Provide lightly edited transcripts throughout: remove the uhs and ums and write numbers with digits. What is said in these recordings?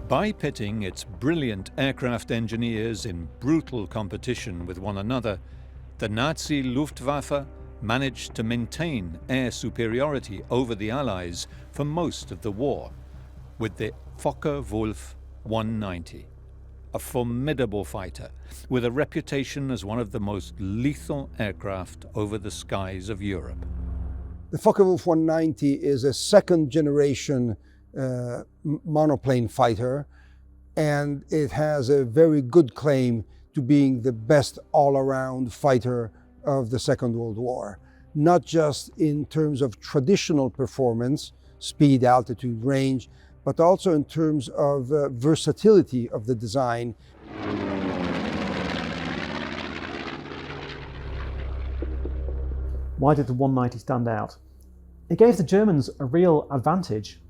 By pitting its brilliant aircraft engineers in brutal competition with one another, the Nazi Luftwaffe managed to maintain air superiority over the Allies for most of the war, with the Focke-Wulf 190, a formidable fighter with a reputation as one of the most lethal aircraft over the skies of Europe. The Focke-Wulf 190 is a second generation monoplane fighter, and it has a very good claim to being the best all-around fighter of the Second World War, not just in terms of traditional performance, speed, altitude, range, but also in terms of versatility of the design. Why did the 190 stand out? It gave the Germans a real advantage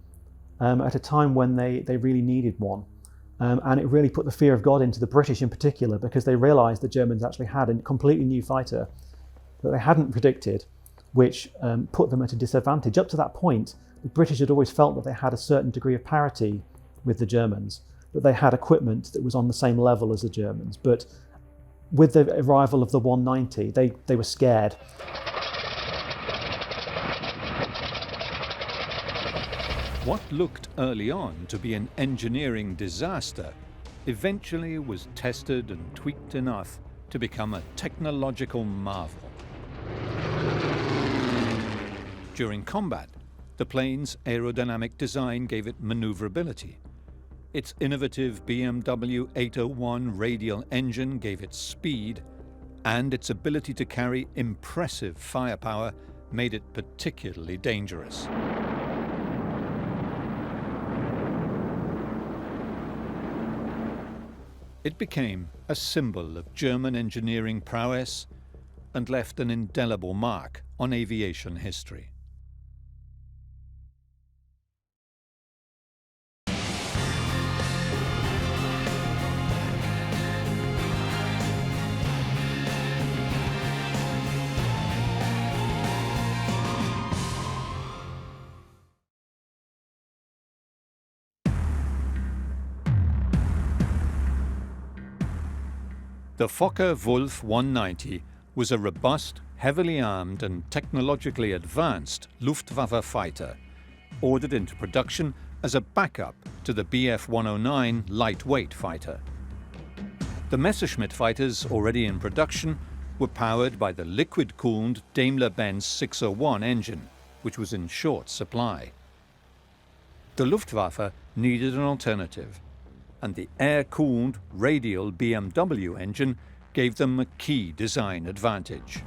at a time when they really needed one. And it really put the fear of God into the British in particular, because they realised the Germans actually had a completely new fighter that they hadn't predicted, which put them at a disadvantage. Up to that point, the British had always felt that they had a certain degree of parity with the Germans, that they had equipment that was on the same level as the Germans. But with the arrival of the 190, they were scared. What looked early on to be an engineering disaster eventually was tested and tweaked enough to become a technological marvel. During combat, the plane's aerodynamic design gave it maneuverability. Its innovative BMW 801 radial engine gave it speed, and its ability to carry impressive firepower made it particularly dangerous. It became a symbol of German engineering prowess and left an indelible mark on aviation history. The Focke-Wulf 190 was a robust, heavily armed and technologically advanced Luftwaffe fighter, ordered into production as a backup to the Bf 109 lightweight fighter. The Messerschmitt fighters already in production were powered by the liquid-cooled Daimler-Benz 601 engine, which was in short supply. The Luftwaffe needed an alternative, and the air-cooled radial BMW engine gave them a key design advantage.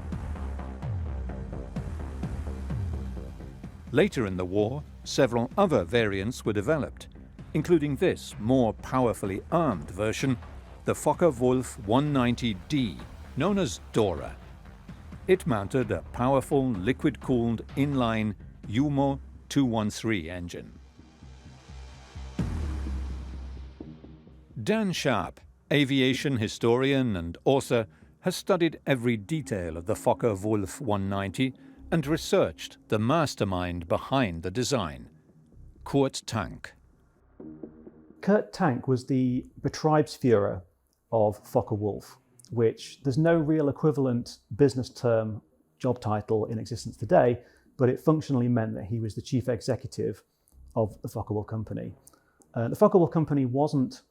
Later in the war, several other variants were developed, including this more powerfully armed version, the Focke-Wulf 190D, known as Dora. It mounted a powerful liquid-cooled inline Umo 213 engine. Dan Sharp, aviation historian and author, has studied every detail of the Focke-Wulf 190 and researched the mastermind behind the design, Kurt Tank. Kurt Tank was the Betriebsführer of Focke-Wulf, which there's no real equivalent business term job title in existence today, but it functionally meant that he was the chief executive of the Focke-Wulf company. The Focke-Wulf company wasn't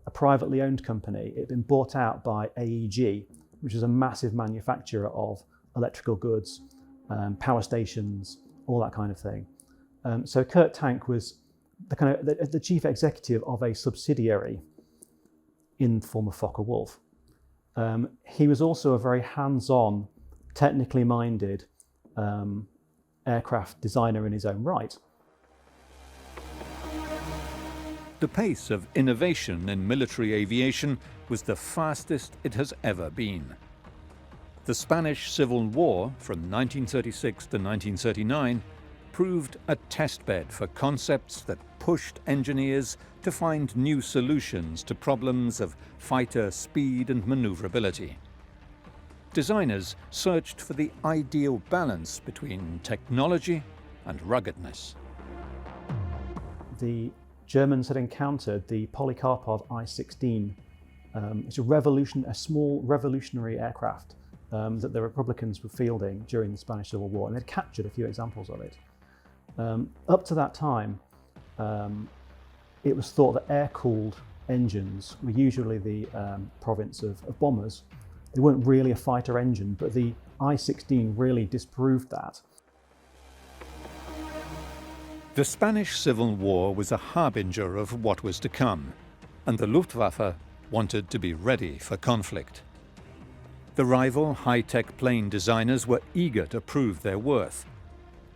a privately owned company. It had been bought out by AEG, which is a massive manufacturer of electrical goods, power stations, all that kind of thing. So Kurt Tank was the chief executive of a subsidiary in the form of Focke-Wulf. He was also a very hands-on, technically minded aircraft designer in his own right. The pace of innovation in military aviation was the fastest it has ever been. The Spanish Civil War from 1936 to 1939 proved a testbed for concepts that pushed engineers to find new solutions to problems of fighter speed and maneuverability. Designers searched for the ideal balance between technology and ruggedness. The Germans had encountered the Polikarpov I-16. It's a small revolutionary aircraft that the Republicans were fielding during the Spanish Civil War, and they'd captured a few examples of it. Up to that time, it was thought that air-cooled engines were usually the province of bombers. They weren't really a fighter engine, but the I-16 really disproved that. The Spanish Civil War was a harbinger of what was to come, and the Luftwaffe wanted to be ready for conflict. The rival high-tech plane designers were eager to prove their worth,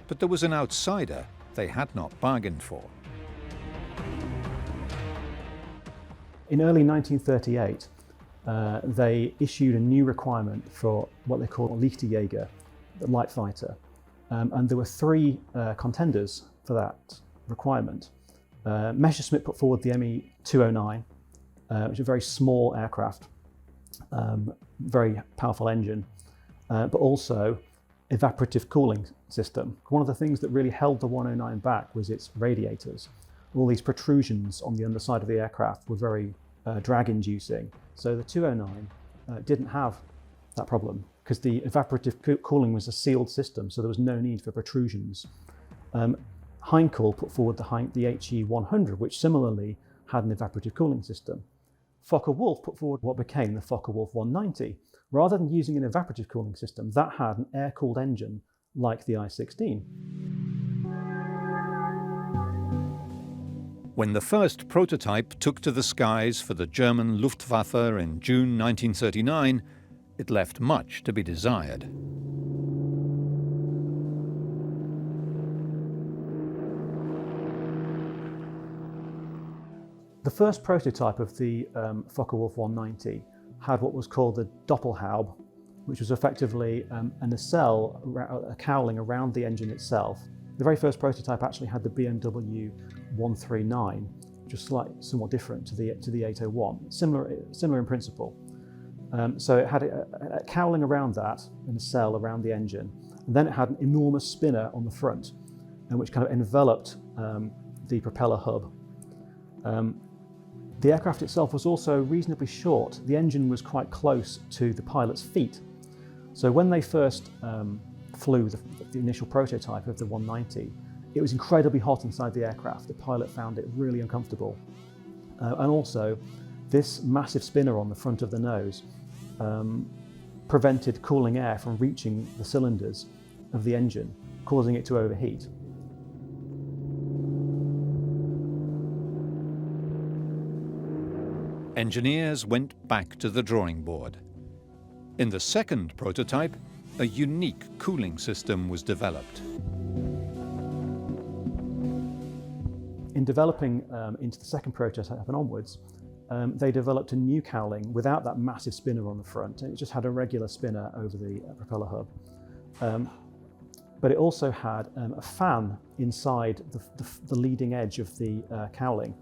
but there was an outsider they had not bargained for. In early 1938, they issued a new requirement for what they call a Lichterjäger, the light fighter, and there were three contenders for that requirement. Messerschmitt put forward the Me-209, which is a very small aircraft, very powerful engine, but also evaporative cooling system. One of the things that really held the 109 back was its radiators. All these protrusions on the underside of the aircraft were very drag-inducing. So the 209 didn't have that problem because the evaporative cooling was a sealed system, so there was no need for protrusions. Heinkel put forward the HE-100, which similarly had an evaporative cooling system. Focke-Wulf put forward what became the Focke-Wulf 190. Rather than using an evaporative cooling system, that had an air-cooled engine like the I-16. When the first prototype took to the skies for the German Luftwaffe in June 1939, it left much to be desired. The first prototype of the Focke-Wulf 190 had what was called the Doppelhaube, which was effectively a nacelle, a cowling around the engine itself. The very first prototype actually had the BMW 139, which was somewhat different to the 801, similar in principle. So it had a cowling around that, a nacelle around the engine, and then it had an enormous spinner on the front, which kind of enveloped the propeller hub. The aircraft itself was also reasonably short. The engine was quite close to the pilot's feet. So when they first flew the initial prototype of the 190, it was incredibly hot inside the aircraft. The pilot found it really uncomfortable. And also, this massive spinner on the front of the nose prevented cooling air from reaching the cylinders of the engine, causing it to overheat. Engineers went back to the drawing board. In the second prototype, a unique cooling system was developed. In developing into the second prototype and onwards, they developed a new cowling without that massive spinner on the front. It just had a regular spinner over the propeller hub. But it also had a fan inside the leading edge of the cowling.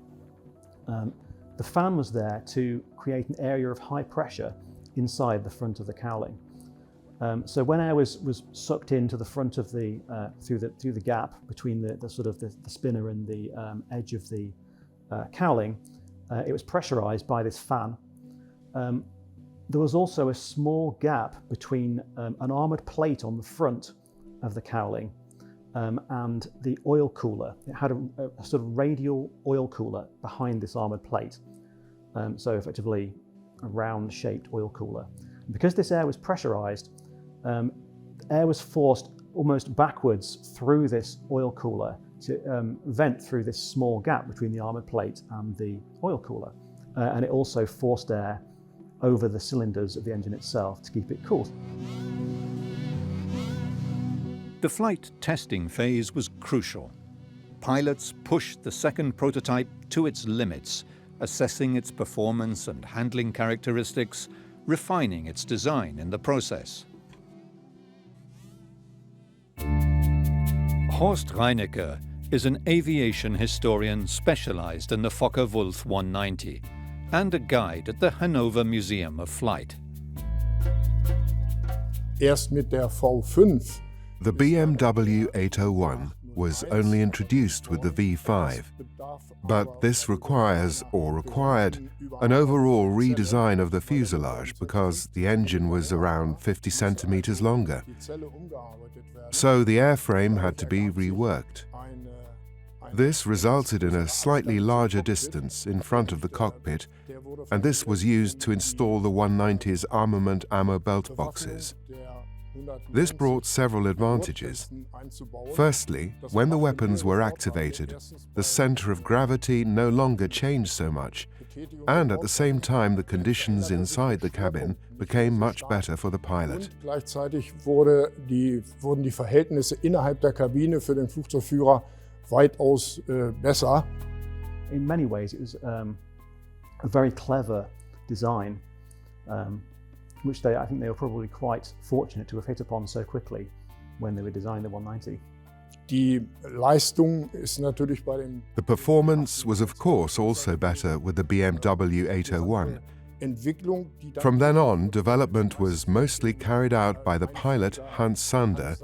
The fan was there to create an area of high pressure inside the front of the cowling. So when air was sucked into the front of the through the gap between the spinner and the edge of the cowling, it was pressurized by this fan. There was also a small gap between an armored plate on the front of the cowling and the oil cooler. It had a sort of radial oil cooler behind this armored plate. So effectively a round-shaped oil cooler. And because this air was pressurized, air was forced almost backwards through this oil cooler to vent through this small gap between the armored plate and the oil cooler. And it also forced air over the cylinders of the engine itself to keep it cool. The flight testing phase was crucial. Pilots pushed the second prototype to its limits, assessing its performance and handling characteristics, refining its design in the process. Horst Reinecke is an aviation historian specialized in the Focke-Wulf 190 and a guide at the Hanover Museum of Flight. Erst mit der V5. The BMW 801 was only introduced with the V5. But this requires, or required, an overall redesign of the fuselage because the engine was around 50 centimeters longer. So the airframe had to be reworked. This resulted in a slightly larger distance in front of the cockpit, and this was used to install the 190's armament ammo belt boxes. This brought several advantages. Firstly, when the weapons were activated, the center of gravity no longer changed so much, and at the same time the conditions inside the cabin became much better for the pilot. Gleichzeitig wurden die Verhältnisse innerhalb der Kabine für den Flugzeugführer weitaus besser. In many ways, it was a very clever design, which I think they were probably quite fortunate to have hit upon so quickly when they were designing the 190. Die Leistung ist natürlich bei dem The performance was of course also better with the BMW 801. Entwicklung, die From then on, development was mostly carried out by the pilot Hans Sander,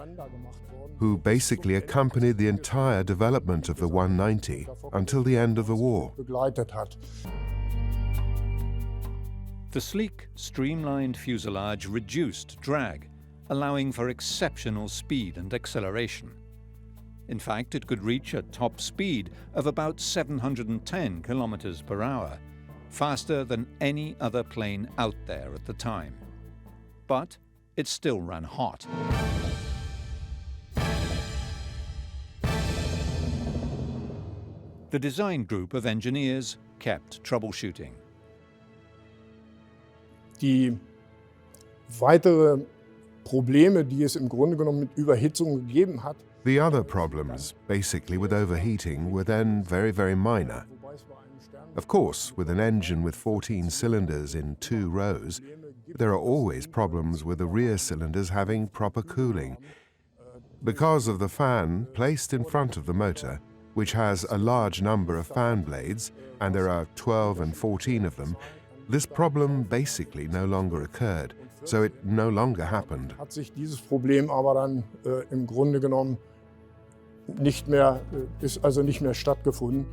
who basically accompanied the entire development of the 190 until the end of the war. begleitet hat. The sleek, streamlined fuselage reduced drag, allowing for exceptional speed and acceleration. In fact, it could reach a top speed of about 710 kilometers per hour, faster than any other plane out there at the time. But it still ran hot. The design group of engineers kept troubleshooting. Die weitere Probleme, die es im Grunde genommen mit Überhitzung gegeben hat. The other problems, basically with overheating, were then very minor. Of course, with an engine with 14 cylinders in 2 rows, there are always problems with the rear cylinders having proper cooling. Because of the fan placed in front of the motor, which has a large number of fan blades, and there are 12 and 14 of them, this problem basically no longer occurred, so it no longer happened. Hat sich dieses Problem aber dann im Grunde genommen nicht mehr stattgefunden.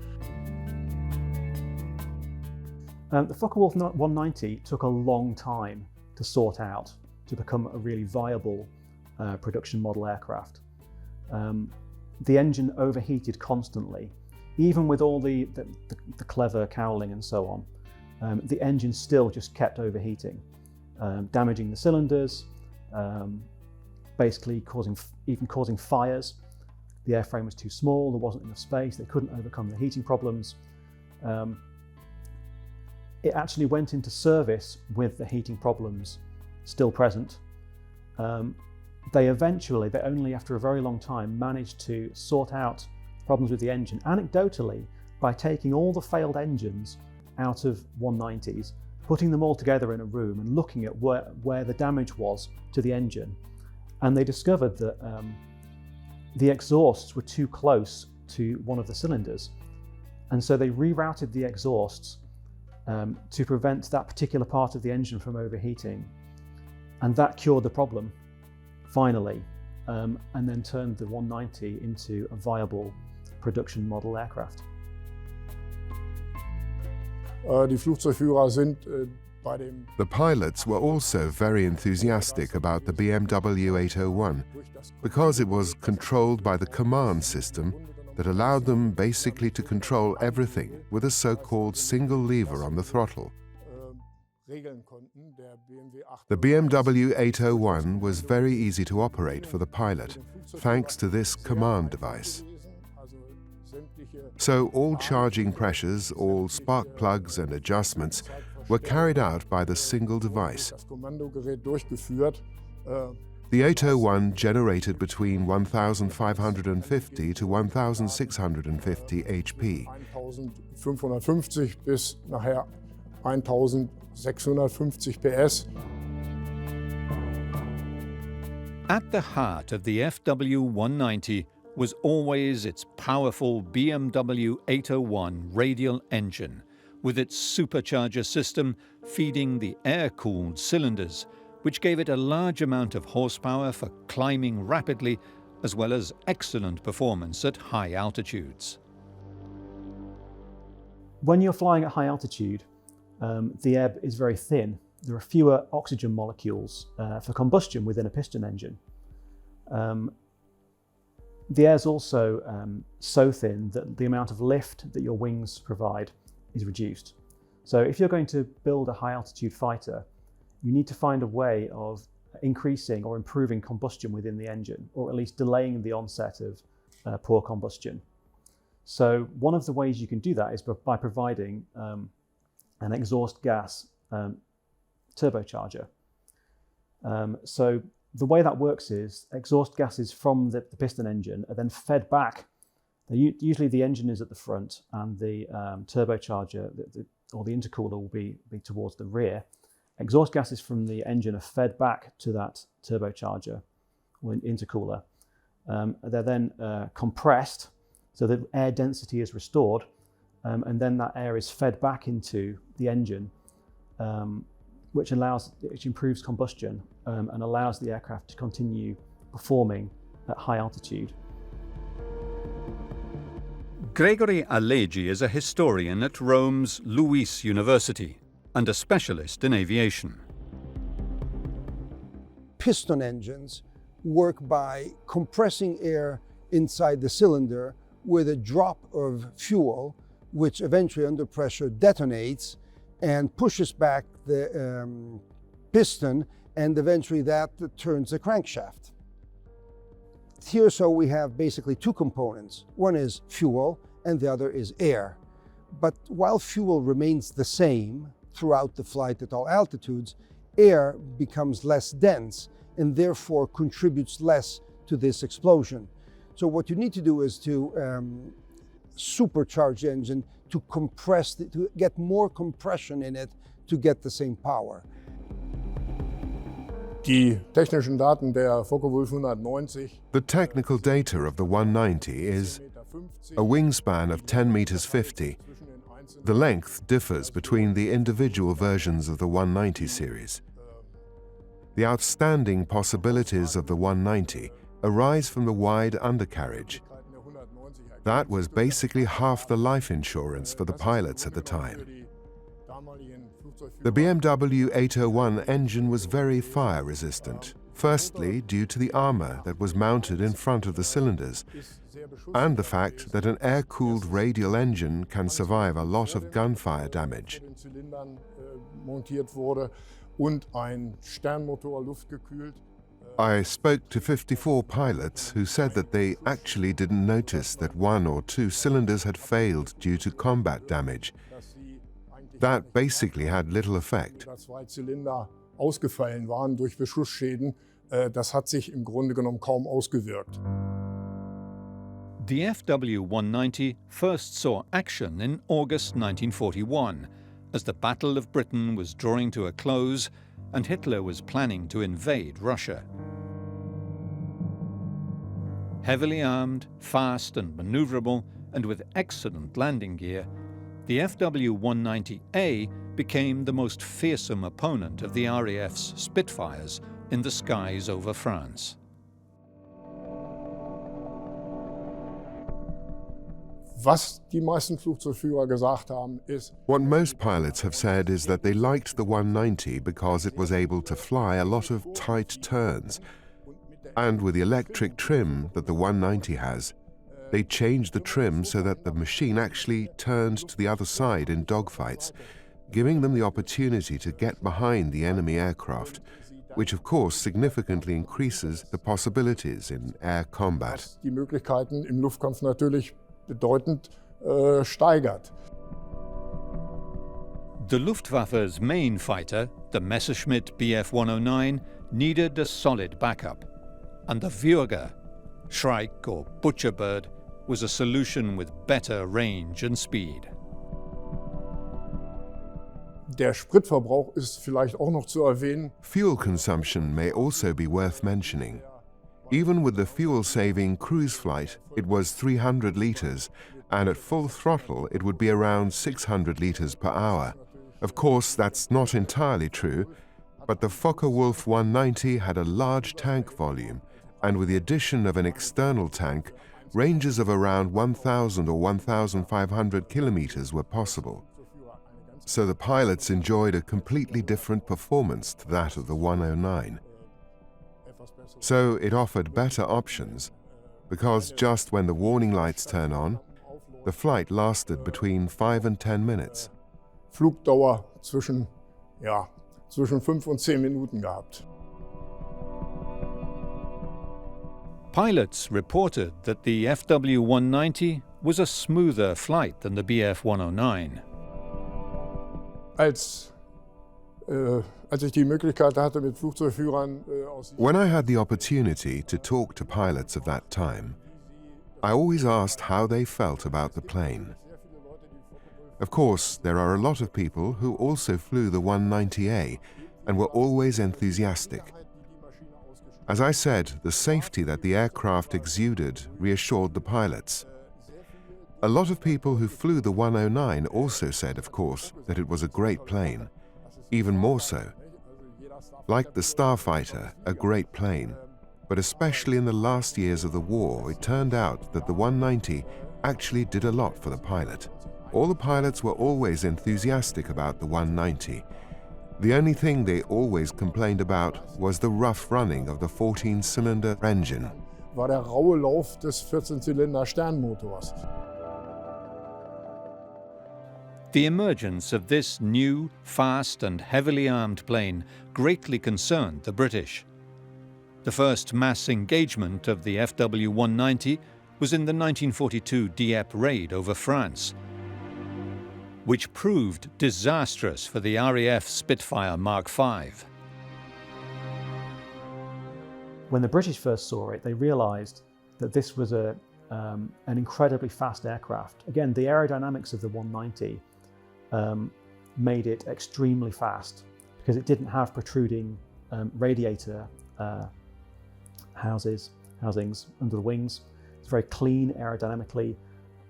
The Focke-Wulf 190 took a long time to sort out to become a really viable production model aircraft. The engine overheated constantly, even with all the clever cowling and so on. The engine still just kept overheating, damaging the cylinders, basically causing fires. The airframe was too small, there wasn't enough space, they couldn't overcome the heating problems. It actually went into service with the heating problems still present. They only after a very long time, managed to sort out problems with the engine, anecdotally, by taking all the failed engines out of 190s, putting them all together in a room and looking at where the damage was to the engine. And they discovered that the exhausts were too close to one of the cylinders. And so they rerouted the exhausts to prevent that particular part of the engine from overheating. And that cured the problem, finally, and then turned the 190 into a viable production model aircraft. Die Flugzeugführer sind bei dem The pilots were also very enthusiastic about the BMW 801 because it was controlled by the command system that allowed them basically to control everything with a so-called single lever on the throttle. regeln konnten. Der The BMW 801 was very easy to operate for the pilot, thanks to this command device. So all charging pressures, all spark plugs and adjustments were carried out by the single device. das Kommandogerät durchgeführt. The 801 generated between 1,550 to 1,650 HP. 1550 bis nachher 1650 PS. At the heart of the FW190 was always its powerful BMW 801 radial engine, with its supercharger system feeding the air-cooled cylinders, which gave it a large amount of horsepower for climbing rapidly as well as excellent performance at high altitudes. When you're flying at high altitude, the ebb is very thin. There are fewer oxygen molecules for combustion within a piston engine. The air is also so thin that the amount of lift that your wings provide is reduced. So if you're going to build a high altitude fighter, you need to find a way of increasing or improving combustion within the engine, or at least delaying the onset of poor combustion. So one of the ways you can do that is by providing an exhaust gas turbocharger. So the way that works is exhaust gases from the piston engine are then fed back. Usually the engine is at the front and the turbocharger or the intercooler will be towards the rear. Exhaust gases from the engine are fed back to that turbocharger or intercooler. They're then compressed so that air density is restored, and then that air is fed back into the engine, which improves combustion and allows the aircraft to continue performing at high altitude. Gregory Alleghi is a historian at Rome's Luis University and a specialist in aviation. Piston engines work by compressing air inside the cylinder with a drop of fuel, which eventually under pressure detonates and pushes back the piston, and eventually that turns the crankshaft. Here, so we have basically two components. One is fuel and the other is air. But while fuel remains the same throughout the flight at all altitudes, air becomes less dense and therefore contributes less to this explosion. So what you need to do is to supercharge the engine to compress, to get more compression in it to get the same power. Die technischen Daten der Focke-Wulf 190. The technical data of the 190 is a wingspan of 10 meters 50. The length differs between the individual versions of the 190 series. The outstanding possibilities of the 190 arise from the wide undercarriage. That was basically half the life insurance for the pilots at the time. The BMW 801 engine was very fire resistant, firstly due to the armor that was mounted in front of the cylinders, and the fact that an air-cooled radial engine can survive a lot of gunfire damage. I spoke to 54 pilots who said that they actually didn't notice that one or two cylinders had failed due to combat damage. That basically had little effect. Ausgefallen waren durch Beschussschäden, das hat sich im Grunde genommen kaum ausgewirkt. The FW-190 first saw action in August 1941, as the Battle of Britain was drawing to a close and Hitler was planning to invade Russia. Heavily armed, fast and maneuverable, and with excellent landing gear, the FW-190A became the most fearsome opponent of the RAF's Spitfires in the skies over France. Was die meisten Flugzeugführer gesagt haben, ist, what most pilots have said is that they liked the 190 because it was able to fly a lot of tight turns. And with the electric trim that the 190 has, they changed the trim so that the machine actually turned to the other side in dogfights, giving them the opportunity to get behind the enemy aircraft, which of course significantly increases the possibilities in air combat. Die Möglichkeiten im Luftkampf natürlich bedeutend steigert. The Luftwaffe's main fighter, the Messerschmitt Bf-109, needed a solid backup, and the Würger, Shrike or Butcherbird, was a solution with better range and speed. Der Spritverbrauch ist vielleicht auch noch zu erwähnen. Fuel consumption may also be worth mentioning. Even with the fuel-saving cruise flight, it was 300 liters, and at full throttle it would be around 600 liters per hour. Of course, that's not entirely true, but the Focke-Wulf 190 had a large tank volume, and with the addition of an external tank, ranges of around 1,000 or 1,500 kilometers were possible. So the pilots enjoyed a completely different performance to that of the 109. So it offered better options, because just when the warning lights turn on, the flight lasted between 5 and 10 minutes. Flugdauer zwischen 5 und 10 Minuten gehabt. Pilots reported that the FW-190 was a smoother flight than the Bf-109. Als ich die Möglichkeit hatte, mit Flugzeugführern aus... When I had the opportunity to talk to pilots of that time, I always asked how they felt about the plane. Of course, there are a lot of people who also flew the 190A and were always enthusiastic. As I said, the safety that the aircraft exuded reassured the pilots. A lot of people who flew the 109 also said, of course, that it was a great plane, even more so. Like the Starfighter, a great plane, but especially in the last years of the war, it turned out that the 190 actually did a lot for the pilot. All the pilots were always enthusiastic about the 190. The only thing they always complained about was the rough running of the 14-cylinder engine. War der raue Lauf des 14-Zylinder-Sternmotors. The emergence of this new, fast and heavily armed plane greatly concerned the British. The first mass engagement of the FW-190 was in the 1942 Dieppe raid over France, which proved disastrous for the RAF Spitfire Mark V. When the British first saw it, they realised that this was an incredibly fast aircraft. Again, the aerodynamics of the 190 made it extremely fast because it didn't have protruding radiator housings under the wings. It's very clean aerodynamically,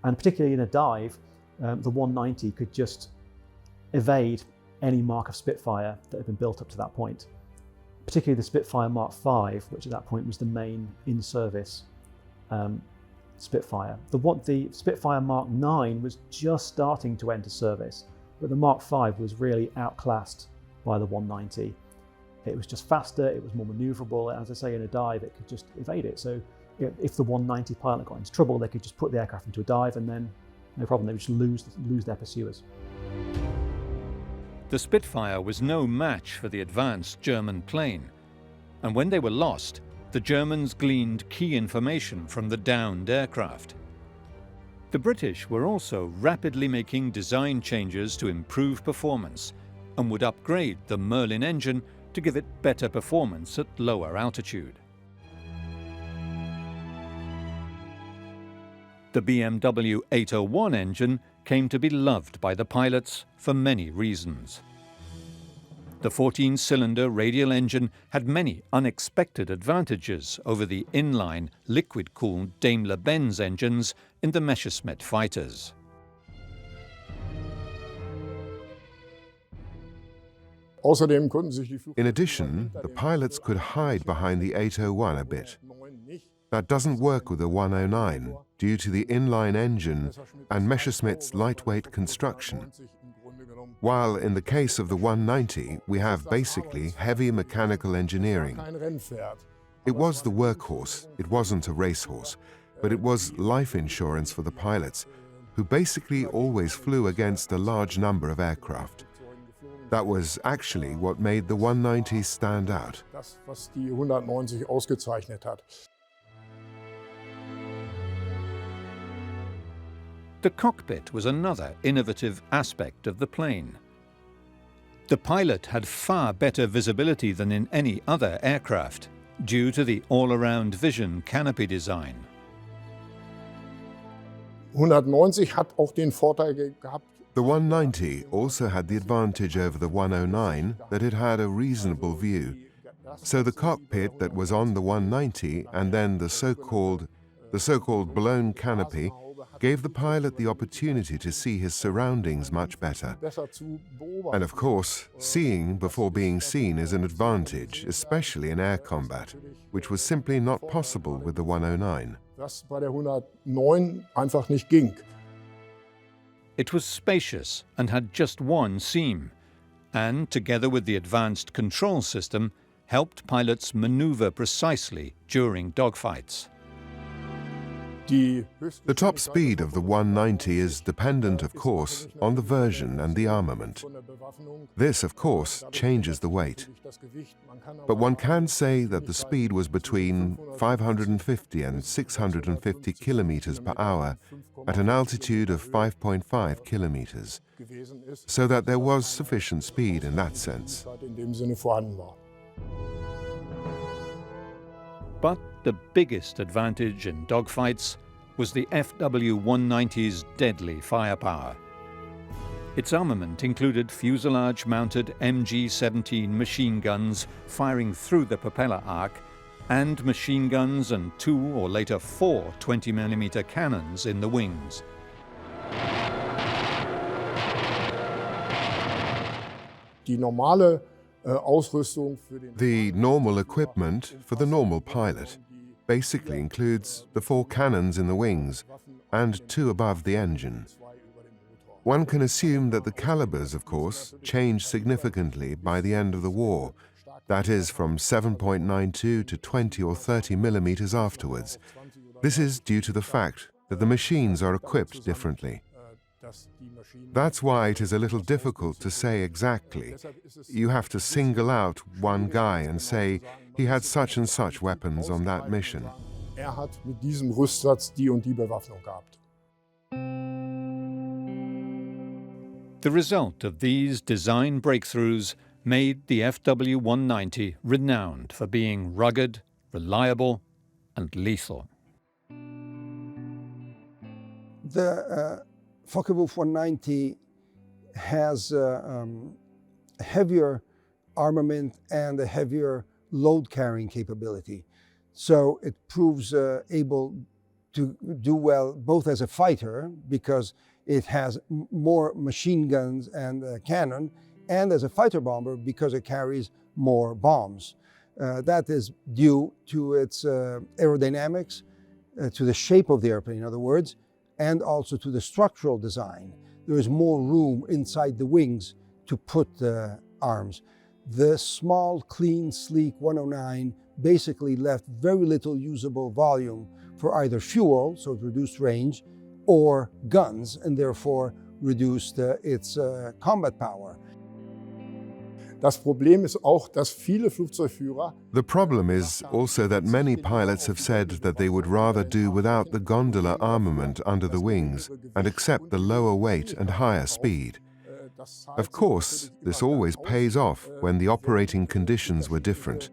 and particularly in a dive, the 190 could just evade any mark of Spitfire that had been built up to that point. Particularly the Spitfire Mark V, which at that point was the main in-service Spitfire. The Spitfire Mark IX was just starting to enter service, but the Mark V was really outclassed by the 190. It was just faster, it was more maneuverable, and as I say, in a dive it could just evade it. So if the 190 pilot got into trouble, they could just put the aircraft into a dive and then no problem, they would just lose their pursuers. The Spitfire was no match for the advanced German plane, and when they were lost, the Germans gleaned key information from the downed aircraft. The British were also rapidly making design changes to improve performance and would upgrade the Merlin engine to give it better performance at lower altitude. The BMW 801 engine came to be loved by the pilots for many reasons. The 14-cylinder radial engine had many unexpected advantages over the inline, liquid-cooled Daimler-Benz engines in the Messerschmitt fighters. In addition, the pilots could hide behind the 801 a bit. That doesn't work with the 109 due to the inline engine and Messerschmitt's lightweight construction. While in the case of the 190, we have basically heavy mechanical engineering. It was the workhorse, it wasn't a racehorse, but it was life insurance for the pilots, who basically always flew against a large number of aircraft. That was actually what made the 190 stand out. Das, was die 190 ausgezeichnet hat. The cockpit was another innovative aspect of the plane. The pilot had far better visibility than in any other aircraft, due to the all-around vision canopy design. 190 hat auch den Vorteil gehabt. The 190 also had the advantage over the 109 that it had a reasonable view. So the cockpit that was on the 190 and then the so-called blown canopy gave the pilot the opportunity to see his surroundings much better. And of course, seeing before being seen is an advantage, especially in air combat, which was simply not possible with the 109. Was bei der 109 einfach nicht ging. It was spacious and had just one seam, and together with the advanced control system, helped pilots maneuver precisely during dogfights. The top speed of the 190 is dependent, of course, on the version and the armament. This, of course, changes the weight. But one can say that the speed was between 550 and 650 kilometers per hour at an altitude of 5.5 kilometers, so that there was sufficient speed in that sense. But the biggest advantage in dogfights was the FW-190's deadly firepower. Its armament included fuselage-mounted MG-17 machine guns firing through the propeller arc, and machine guns and 2 or later 4 20mm cannons in the wings. The normal equipment for the normal pilot basically includes the 4 cannons in the wings and 2 above the engine. One can assume that the calibers, of course, changed significantly by the end of the war, that is, from 7.92 to 20 or 30 millimeters afterwards. This is due to the fact that the machines are equipped differently. That's why it is a little difficult to say exactly. You have to single out one guy and say, he had such and such weapons on that mission. Hat mit diesem Rüstsatz die und die Bewaffnung gehabt. The result of these design breakthroughs made the FW-190 renowned for being rugged, reliable, and lethal. The Focke-Wulf 190 has a heavier armament and a heavier load-carrying capability. So it proves able to do well both as a fighter, because it has more machine guns and cannon, and as a fighter bomber because it carries more bombs. That is due to its aerodynamics, to the shape of the airplane, in other words, and also to the structural design. There is more room inside the wings to put the arms. The small, clean, sleek 109 basically left very little usable volume for either fuel, so it reduced range, or guns, and therefore reduced its combat power. Das Problem ist auch, dass viele Flugzeugführer The problem is also that many pilots have said that they would rather do without the gondola armament under the wings and accept the lower weight and higher speed. Of course, this always pays off when the operating conditions were different.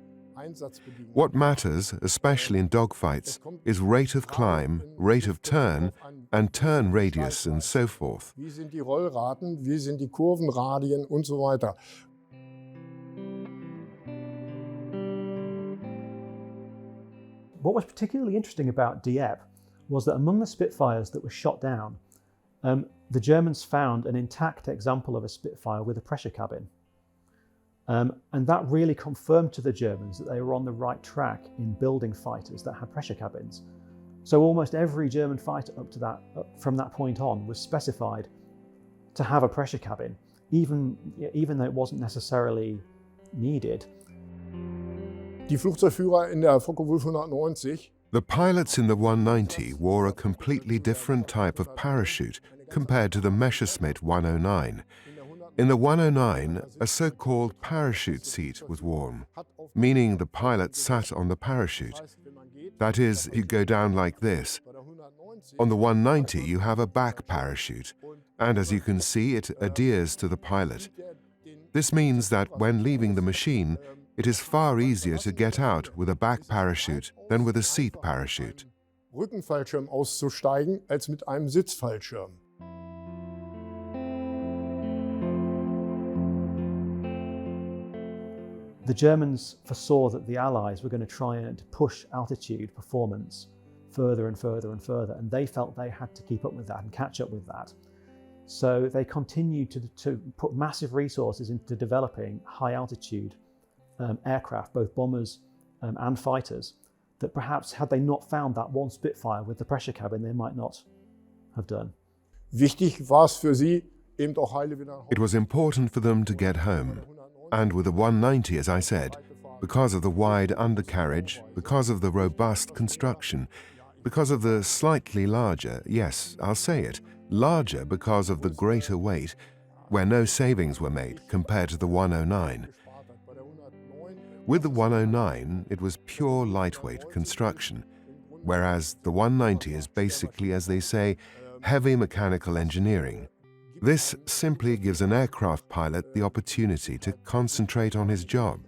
What matters, especially in dogfights, is rate of climb, rate of turn, and turn radius and so forth. Wie sind die Rollraten, wie sind die Kurvenradien und so weiter. What was particularly interesting about Dieppe was that among the Spitfires that were shot down, the Germans found an intact example of a Spitfire with a pressure cabin. And that really confirmed to the Germans that they were on the right track in building fighters that had pressure cabins. So almost every German fighter from that point on was specified to have a pressure cabin, even though it wasn't necessarily needed. Die Flugzeugführer in der Focke-Wulf 190. The pilots in the 190 wore a completely different type of parachute compared to the Messerschmitt 109. In the 109, a so-called parachute seat was worn, meaning the pilot sat on the parachute. That is, you go down like this. On the 190, you have a back parachute, and as you can see, it adheres to the pilot. This means that when leaving the machine, it is far easier to get out with a back parachute than with a seat parachute. Rückenfallschirm auszusteigen als mit einem Sitzfallschirm. The Germans foresaw that the Allies were going to try and push altitude performance further and further and further, and they felt they had to keep up with that and catch up with that. So they continued to put massive resources into developing high altitude aircraft, both bombers and fighters, that perhaps had they not found that one Spitfire with the pressure cabin, they might not have done. Wichtig war es für sie, eben auch heile wieder nach Hause. It was important for them to get home. And with the 190, as I said, because of the wide undercarriage, because of the robust construction, because of the slightly larger, yes, I'll say it, larger because of the greater weight, where no savings were made compared to the 109. With the 109, it was pure lightweight construction, whereas the 190 is basically, as they say, heavy mechanical engineering. This simply gives an aircraft pilot the opportunity to concentrate on his job,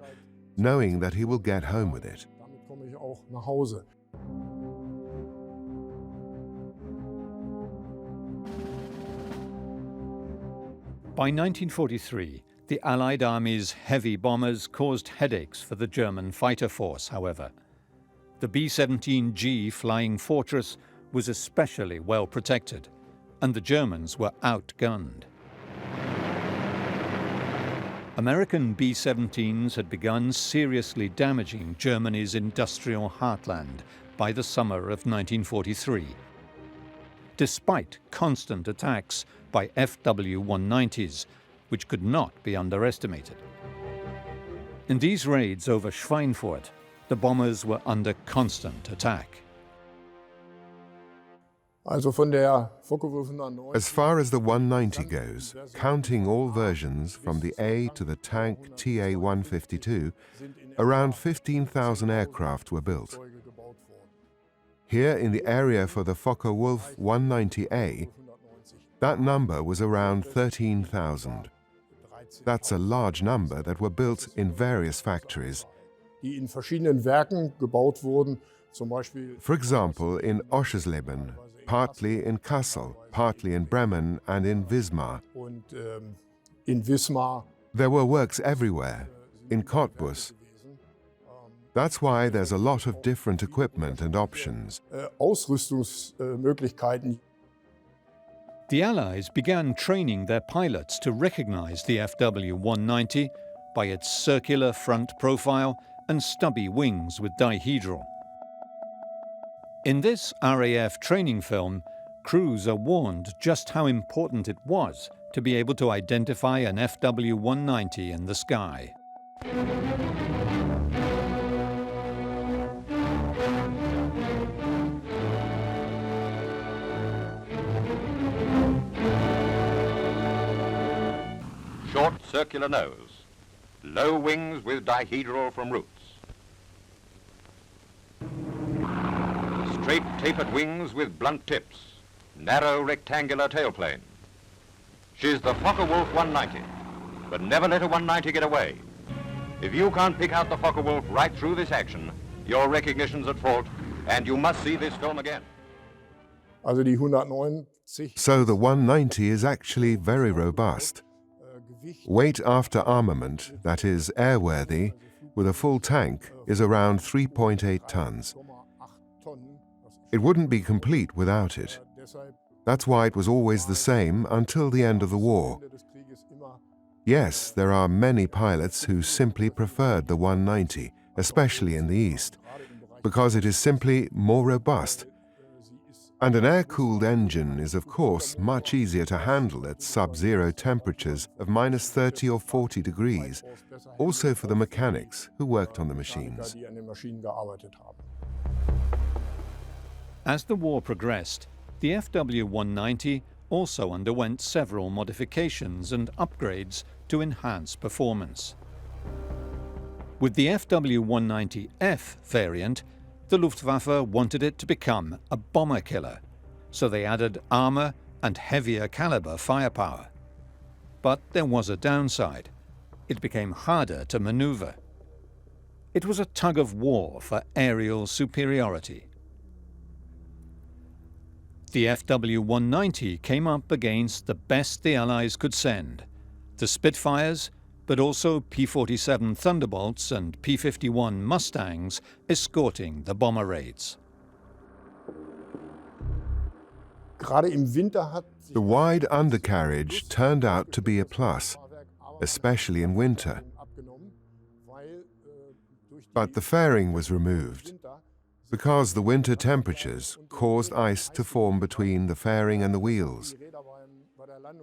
knowing that he will get home with it. Damit komme ich auch nach Hause. By 1943, the Allied Army's heavy bombers caused headaches for the German fighter force, however. The B-17G Flying Fortress was especially well protected, and the Germans were outgunned. American B-17s had begun seriously damaging Germany's industrial heartland by the summer of 1943. Despite constant attacks by FW-190s, which could not be underestimated. In these raids over Schweinfurt, the bombers were under constant attack. Also von der Focke-Wulf 190. As far as the 190 goes, counting all versions from the A to the tank TA-152, around 15,000 aircraft were built. Here in the area for the Focke-Wulf 190A, that number was around 13,000. That's a large number that were built in various factories. Die in verschiedenen Werken gebaut wurden, zum Beispiel For example, in Oschersleben, partly in Kassel, partly in Bremen and in Wismar. und in Wismar. There were works everywhere, in Cottbus. That's why there's a lot of different equipment and options. Ausrüstungsmöglichkeiten. The Allies began training their pilots to recognize the FW-190 by its circular front profile and stubby wings with dihedral. In this RAF training film, crews are warned just how important it was to be able to identify an FW-190 in the sky. Short circular nose, low wings with dihedral from roots. Straight tapered wings with blunt tips, narrow rectangular tailplane. She's the Focke-Wulf 190, but never let a 190 get away. If you can't pick out the Focke-Wulf right through this action, your recognition's at fault, and you must see this film again. Also die 190. So the 190 is actually very robust. Weight after armament, that is airworthy, with a full tank, is around 3.8 tons. It wouldn't be complete without it. That's why it was always the same until the end of the war. Yes, there are many pilots who simply preferred the 190, especially in the East, because it is simply more robust. And an air-cooled engine is, of course, much easier to handle at sub-zero temperatures of minus 30 or 40 degrees, also for the mechanics who worked on the machines. As the war progressed, the FW-190 also underwent several modifications and upgrades to enhance performance. With the FW-190F variant, the Luftwaffe wanted it to become a bomber killer, so they added armor and heavier caliber firepower. But there was a downside. It became harder to maneuver. It was a tug of war for aerial superiority. The FW-190 came up against the best the Allies could send, the Spitfires, but also P-47 Thunderbolts and P-51 Mustangs escorting the bomber raids. Gerade im Winter hat sich The wide undercarriage turned out to be a plus, especially in winter. But the fairing was removed because the winter temperatures caused ice to form between the fairing and the wheels.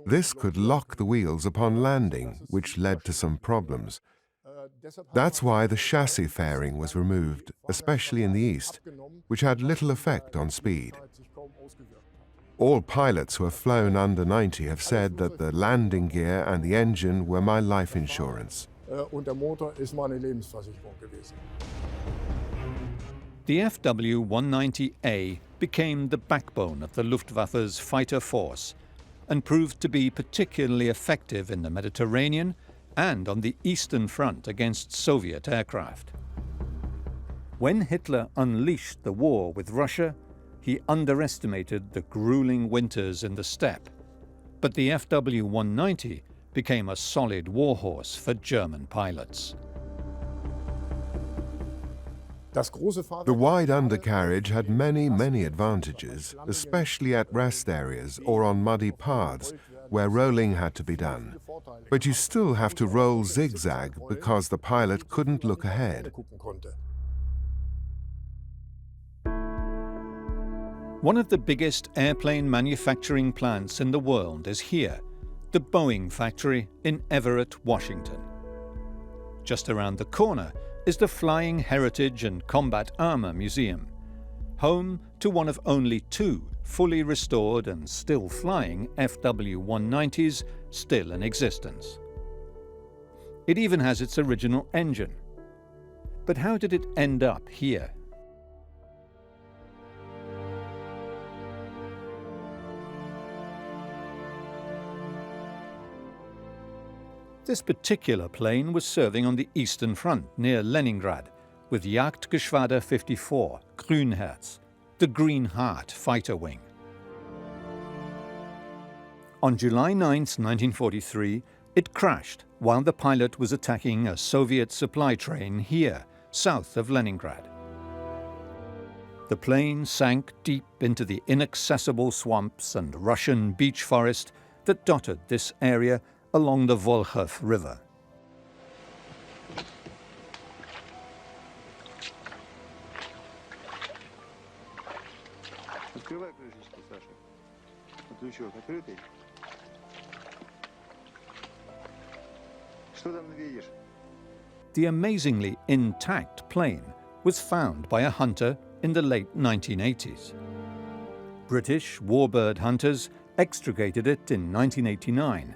This could lock the wheels upon landing, which led to some problems. That's why the chassis fairing was removed, especially in the east, which had little effect on speed. All pilots who have flown under 90 have said that the landing gear and the engine were my life insurance. Und der Motor ist meine Lebensversicherung gewesen. The FW-190A became the backbone of the Luftwaffe's fighter force and proved to be particularly effective in the Mediterranean and on the Eastern Front against Soviet aircraft. When Hitler unleashed the war with Russia, he underestimated the grueling winters in the steppe, but the FW-190 became a solid warhorse for German pilots. The wide undercarriage had many advantages, especially at rest areas or on muddy paths where rolling had to be done. But you still have to roll zigzag because the pilot couldn't look ahead. One of the biggest airplane manufacturing plants in the world is here, the Boeing factory in Everett, Washington. Just around the corner is the Flying Heritage and Combat Armor Museum, home to one of only 2 fully restored and still flying FW-190s still in existence. It even has its original engine. But how did it end up here? This particular plane was serving on the Eastern Front near Leningrad with Jagdgeschwader 54, Grünherz, the Green Heart fighter wing. On July 9, 1943, it crashed while the pilot was attacking a Soviet supply train here, south of Leningrad. The plane sank deep into the inaccessible swamps and Russian beech forest that dotted this area along the Volkhov River. The amazingly intact plane was found by a hunter in the late 1980s. British warbird hunters extricated it in 1989,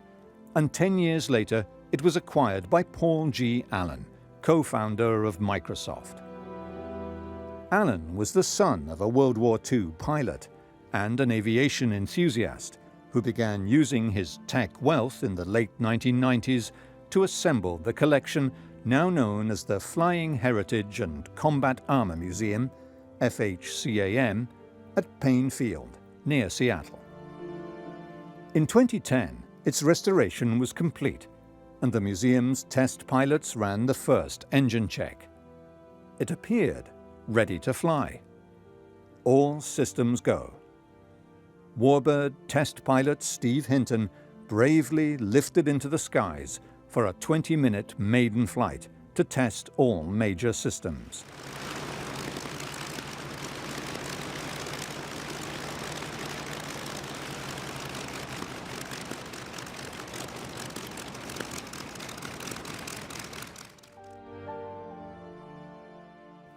and 10 years later it was acquired by Paul G. Allen, co-founder of Microsoft. Allen was the son of a World War II pilot and an aviation enthusiast who began using his tech wealth in the late 1990s to assemble the collection now known as the Flying Heritage and Combat Armor Museum, FHCAM, at Payne Field, near Seattle. In 2010, its restoration was complete, and the museum's test pilots ran the first engine check. It appeared ready to fly. All systems go. Warbird test pilot Steve Hinton bravely lifted into the skies for a 20-minute maiden flight to test all major systems.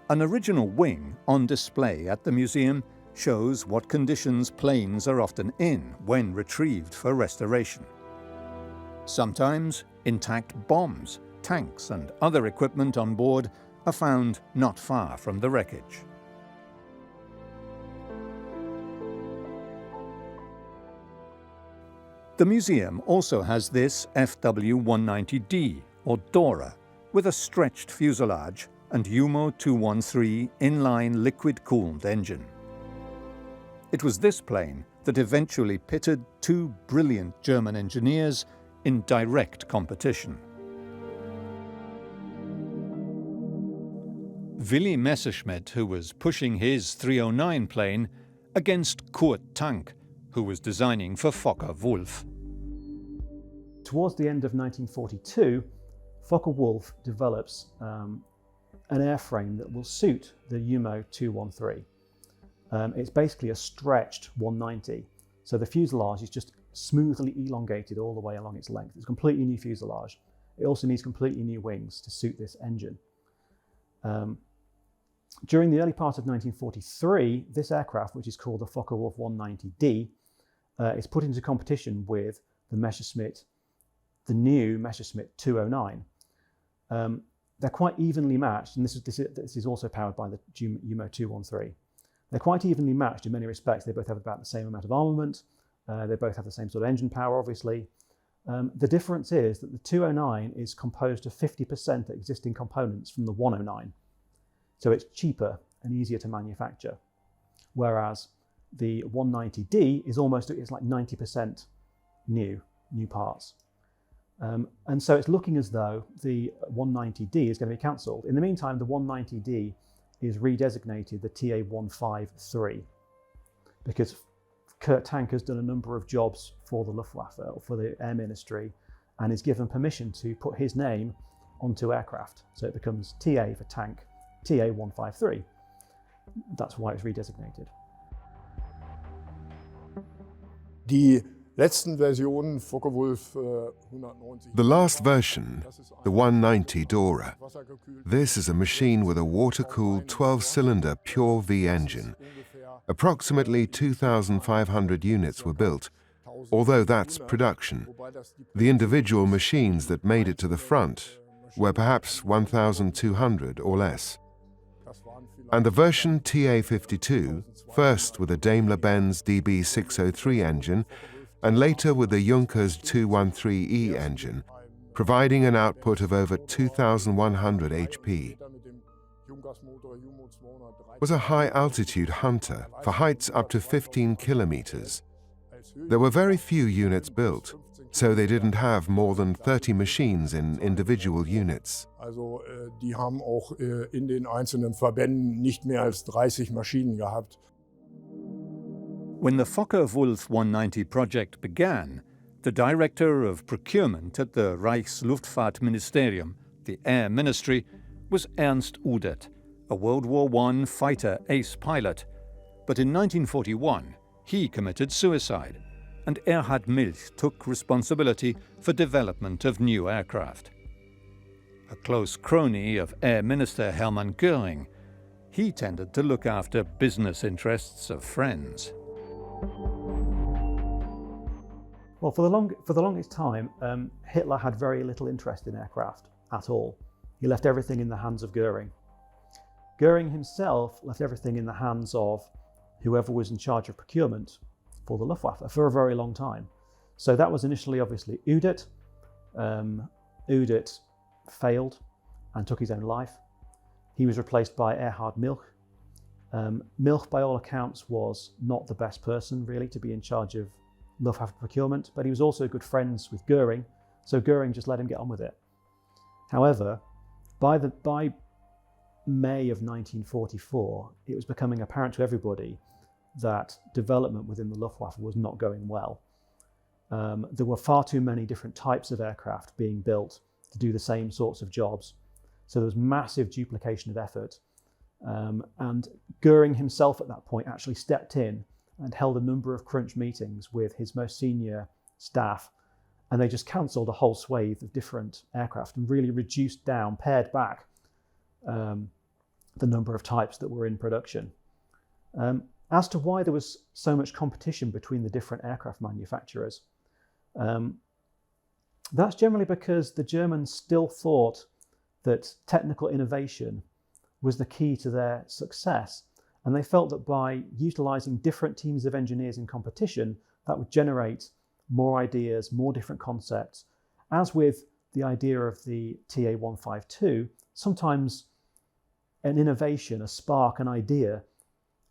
An original wing on display at the museum shows what conditions planes are often in when retrieved for restoration. Sometimes intact bombs, tanks, and other equipment on board are found not far from the wreckage. The museum also has this FW-190D, or Dora, with a stretched fuselage and UMO 213 inline liquid-cooled engine. It was this plane that eventually pitted 2 brilliant German engineers in direct competition. Willy Messerschmitt, who was pushing his 309 plane, against Kurt Tank, who was designing for Focke-Wulf. Towards the end of 1942, Focke-Wulf develops an airframe that will suit the UMO 213. It's basically a stretched 190. So the fuselage is just smoothly elongated all the way along its length. It's a completely new fuselage. It also needs completely new wings to suit this engine. During the early part of 1943, this aircraft, which is called the Focke-Wulf 190D, is put into competition with the new Messerschmitt 209. They're quite evenly matched, and this is also powered by the UMO 213. They're quite evenly matched in many respects. They both have about the same amount of armament. They both have the same sort of engine power, obviously. The difference is that the 209 is composed of 50% existing components from the 109. So it's cheaper and easier to manufacture. Whereas the 190D is it's like 90% new parts. And so it's looking as though the 190D is going to be cancelled. In the meantime, the 190D is redesignated the TA153 because Kurt Tank has done a number of jobs for the Luftwaffe, or for the Air Ministry, and is given permission to put his name onto aircraft. So it becomes TA for tank, TA153. That's why it's redesignated. Die letzten Versionen Focke-Wulf 190. The last version, the 190 Dora, this is a machine with a water-cooled 12-cylinder pure V engine. Approximately 2,500 units were built, although that's production. The individual machines that made it to the front were perhaps 1,200 or less. And the version TA52, first with a Daimler-Benz DB603 engine, and later with the Junkers 213E engine, providing an output of over 2,100 HP, was a high-altitude hunter for heights up to 15 kilometers. There were very few units built, so they didn't have more than 30 machines in individual units. Also, die haben auch in den einzelnen Verbänden nicht mehr als 30 Maschinen gehabt. When the Focke-Wulf 190 project began, the director of procurement at the Reichsluftfahrtministerium, the Air Ministry, was Ernst Udet, a World War I fighter ace pilot. But in 1941, he committed suicide, and Erhard Milch took responsibility for development of new aircraft. A close crony of Air Minister Hermann Göring, he tended to look after business interests of friends. Well, for the longest time, Hitler had very little interest in aircraft at all. He left everything in the hands of Göring. Göring himself left everything in the hands of whoever was in charge of procurement for the Luftwaffe for a very long time. So that was initially obviously Udet. Udet failed and took his own life. He was replaced by Erhard Milch. Milch, by all accounts, was not the best person really to be in charge of Luftwaffe procurement, but he was also good friends with Göring, so Göring just let him get on with it. However, by May of 1944, it was becoming apparent to everybody that development within the Luftwaffe was not going well. There were far too many different types of aircraft being built to do the same sorts of jobs. So there was massive duplication of effort. And Göring himself at that point actually stepped in and held a number of crunch meetings with his most senior staff. And they just cancelled a whole swathe of different aircraft and really reduced down, pared back the number of types that were in production. As to why there was so much competition between the different aircraft manufacturers, that's generally because the Germans still thought that technical innovation was the key to their success. And they felt that by utilising different teams of engineers in competition, that would generate more ideas, more different concepts. As with the idea of the TA152, sometimes an innovation, a spark, an idea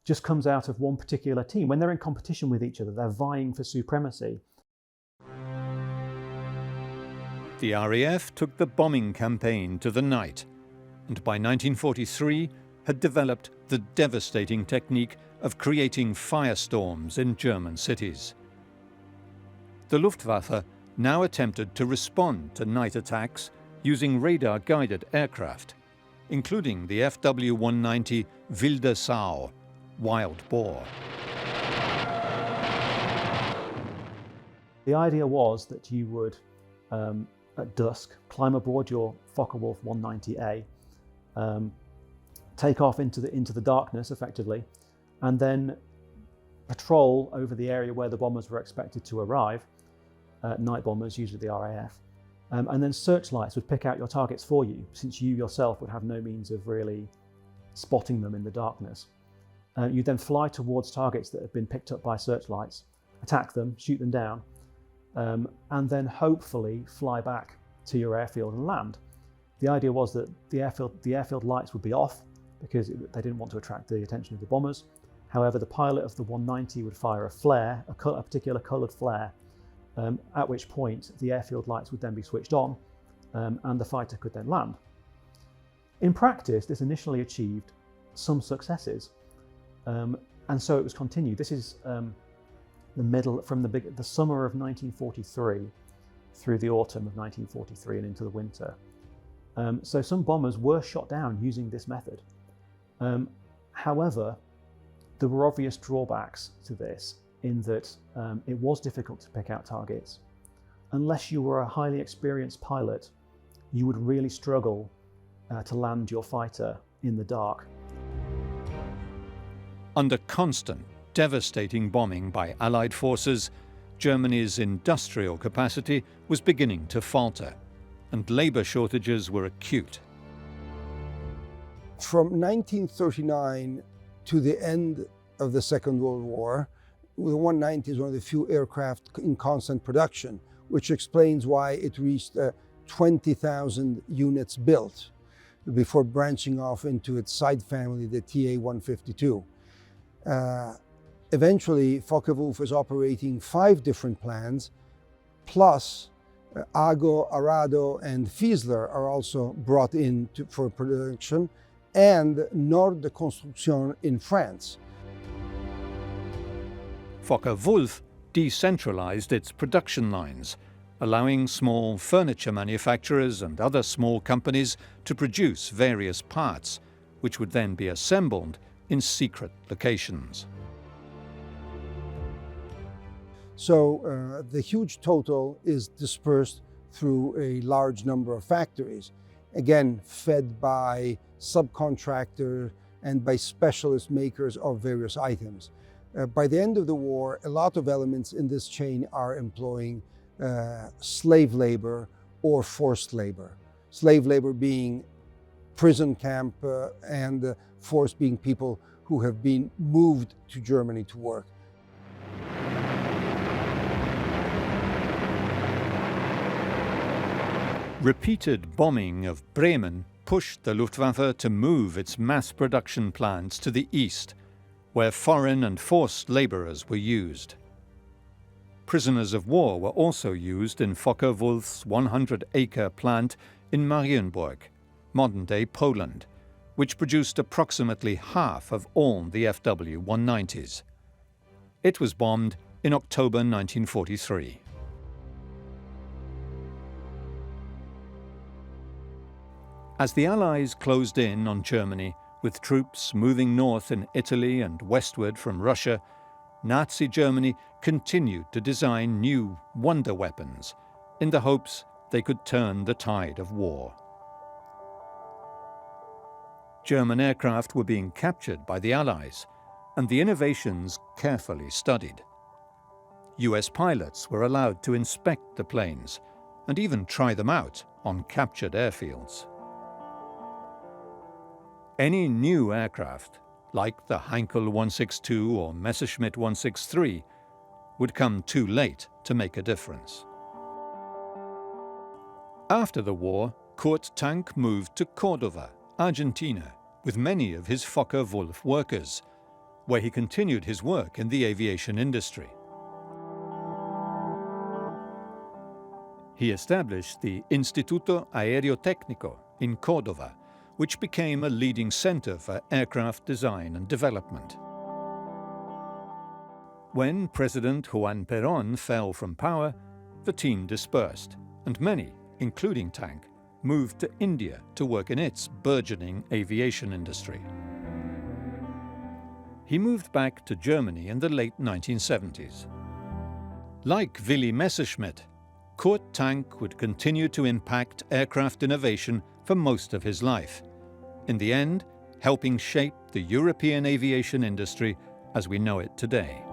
just comes out of one particular team. When they're in competition with each other, they're vying for supremacy. The RAF took the bombing campaign to the night, and by 1943 had developed the devastating technique of creating firestorms in German cities. The Luftwaffe now attempted to respond to night attacks using radar-guided aircraft, including the FW-190 Wilde Sau, Wild Boar. The idea was that you would, at dusk, climb aboard your Focke-Wulf 190A, take off into the darkness, effectively, and then patrol over the area where the bombers were expected to arrive, night bombers, usually the RAF, and then searchlights would pick out your targets for you, since you yourself would have no means of really spotting them in the darkness. You'd then fly towards targets that had been picked up by searchlights, attack them, shoot them down, and then hopefully fly back to your airfield and land. The idea was that the airfield lights would be off because they didn't want to attract the attention of the bombers. However, the pilot of the 190 would fire a flare, a particular coloured flare, at which point the airfield lights would then be switched on and the fighter could then land. In practice, this initially achieved some successes, and so it was continued. This is the summer of 1943 through the autumn of 1943 and into the winter. So some bombers were shot down using this method. However, there were obvious drawbacks to this in that it was difficult to pick out targets. Unless you were a highly experienced pilot, you would really struggle to land your fighter in the dark. Under constant, devastating bombing by Allied forces, Germany's industrial capacity was beginning to falter, and labour shortages were acute. From 1939 to the end of the Second World War, the 190 is one of the few aircraft in constant production, which explains why it reached 20,000 units built before branching off into its side family, the TA-152. Eventually, Focke-Wulf is operating 5 different plans, plus Ago, Arado, and Fiesler are also brought in for production, and Nord de Construction in France. Focke-Wulf decentralized its production lines, allowing small furniture manufacturers and other small companies to produce various parts, which would then be assembled in secret locations. So the huge total is dispersed through a large number of factories, again fed by subcontractors and by specialist makers of various items. By the end of the war, a lot of elements in this chain are employing slave labor or forced labor. Slave labor being prison camp and forced being people who have been moved to Germany to work. Repeated bombing of Bremen pushed the Luftwaffe to move its mass production plants to the east, where foreign and forced labourers were used. Prisoners of war were also used in Focke-Wulf's 100-acre plant in Marienburg, modern-day Poland, which produced approximately half of all the FW-190s. It was bombed in October 1943. As the Allies closed in on Germany, with troops moving north in Italy and westward from Russia, Nazi Germany continued to design new wonder weapons in the hopes they could turn the tide of war. German aircraft were being captured by the Allies, and the innovations carefully studied. US pilots were allowed to inspect the planes and even try them out on captured airfields. Any new aircraft, like the Heinkel 162 or Messerschmitt 163, would come too late to make a difference. After the war, Kurt Tank moved to Córdoba, Argentina, with many of his Focke-Wulf workers, where he continued his work in the aviation industry. He established the Instituto Aerotecnico in Córdoba, which became a leading center for aircraft design and development. When President Juan Perón fell from power, the team dispersed, and many, including Tank, moved to India to work in its burgeoning aviation industry. He moved back to Germany in the late 1970s. Like Willy Messerschmitt, Kurt Tank would continue to impact aircraft innovation for most of his life, in the end helping shape the European aviation industry as we know it today.